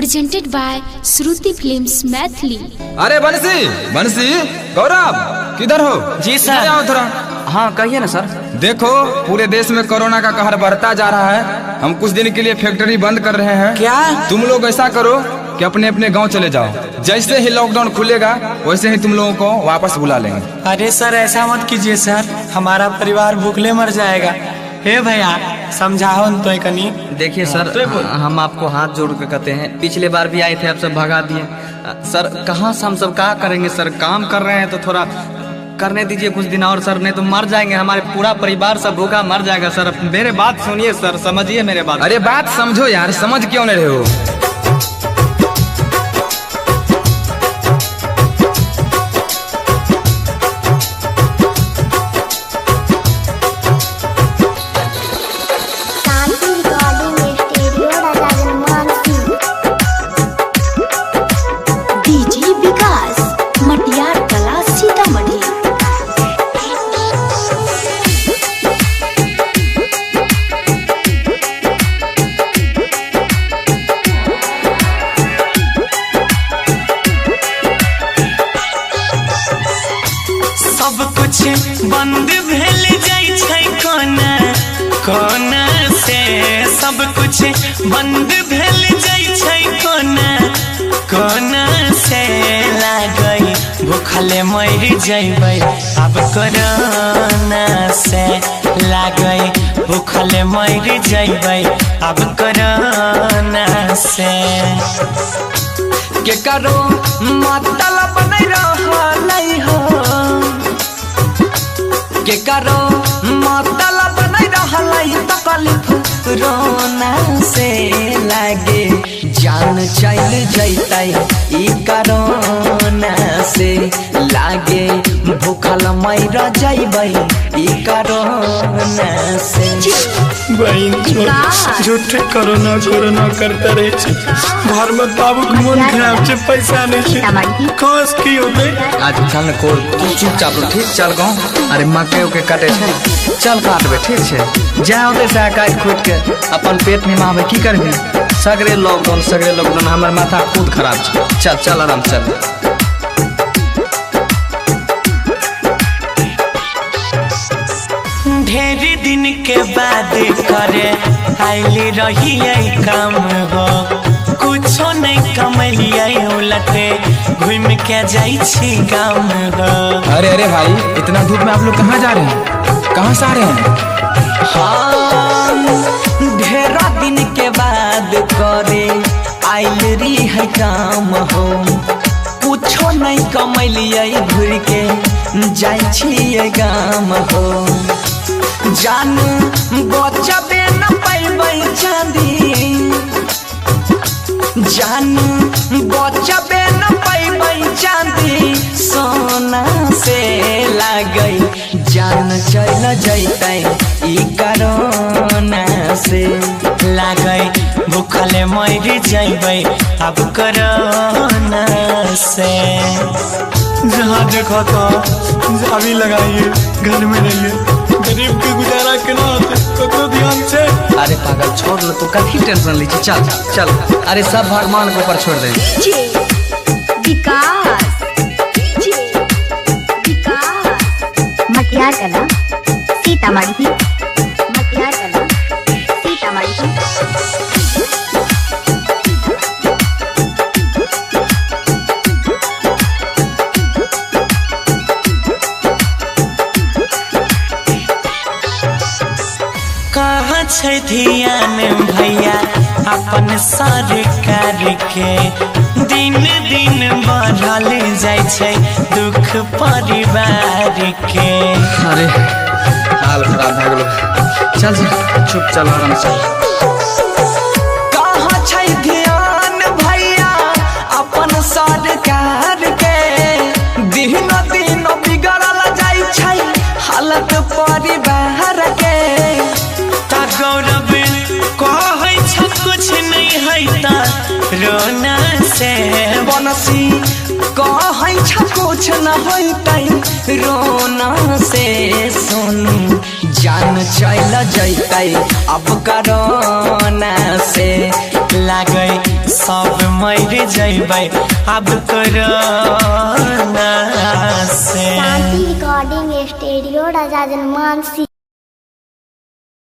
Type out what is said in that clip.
presented by Shruti Films Maithili। अरे बंसी गौरव किधर हो? जी सर। आओ थोड़ा। हाँ कहिए ना सर। देखो पूरे देश में कोरोना का कहर बढ़ता जा रहा है। हम कुछ दिन के लिए फैक्ट्री बंद कर रहे हैं। क्या? तुम लोग ऐसा करो कि अपने अपने गांव चले जाओ। जैसे ही लॉकडाउन खुलेगा वैसे ही तुम लोगों को वापस बुला लेंगे। अरे सर ऐसा मत कीजिए सर, हमारा परिवार भूखले मर जाएगा। हे भैया समझाओ न तो कनी। देखिए सर, हम आपको हाथ जोड़ के कहते हैं, पिछले बार भी आए थे आप सब भगा दिए। सर कहाँ से हम सब क्या करेंगे सर, काम कर रहे हैं तो थोड़ा करने दीजिए कुछ दिन और सर, नहीं तो मर जाएंगे, हमारे पूरा परिवार सब भूखा मर जाएगा सर। मेरे बात सुनिए सर, समझिए मेरे बात। अरे बात समझो यार, समझ क्यों नहीं रहे हो? सब कुछ बंद भेल जाइ छै कोना से, सब कुछ बंद भेल जाइ छै कोना से। लागई भूखले मर जइबै अब कोरोना से, लागई भूखले मर जइबै अब कोरोना से। के करो मतलब नहीं रहलै हो, के करो मतलब नहीं रहलै तकलीफ रोना से। लागे जान चल जैतै ई कोरोना से, लागे भूखल मर जइबै ई कोरोना से। झूठे कोरोना करता रहे छै, घर में बाबू के मन खराब छै, पैसा नहीं छै, खास की होते। आज चल को तू चुपचाप रह, ठीक चल गाँव। अरे मकई उके काटे छै, चल काटबे ठीक छै। जा होते से काट खोट के अपन पेट निमाबे, की करबी? सगरे लॉकडाउन हमर माथा खुद खराब छै। चल चल आराम चल। ढेर दिन के बाद करे आइली रही काम हो, कुछो नहीं कमलिए उलटे घूम के जाई छी गाम हो। अरे भाई इतना धूप में आप लोग कहाँ जा रहे हैं? कहाँ से आ रहे हैं? हाँ ढेर दिन के बाद करे आइल रही है काम हो, कुछो नहीं कमलिए घूर के जाई छी गाम हो। जान बचबे न पैबै चांदी, जान बचबे न पैबै चांदी सोना से। लागई जान चल जैतै ई कोरोना से, लागई भूखले मर जइबै अब कोरोना से। जहाँ देखो तो झाड़ी लगाइए, घर में रहिए, गरीब के गुजारा केना होते तो ध्यान से। अरे पागल छोड़ लो, तो काफी टेंशन लीजिए। चल चल, अरे सब भगवान के ऊपर छोड़ दे। मटियार कला सीतामढ़ी, मटियार कला सीतामढ़ी। कहाँ छै ध्यान भैया अपन सरकार के, दिन दिन बढ़ल जाइ छै दुख परिवार के। अरे हाल खराब भए गेलो, चल चल चुप चल आराम से। कहाँ छै ध्यान भैया अपन सरकार के, दिन दिन बिगड़ल जाइ छै हालत परिवार के। गौरव कहै छ कुछ नहीं है ता रोना से, बनसी कहै छ कुछ न होतै रोना से। सोनू जान चल जैतै अब कोरोना से, लागै सब मर जैबै अब कोरोना से। शांति रिकॉर्डिंग स्टूडियो राजा जनमानसी।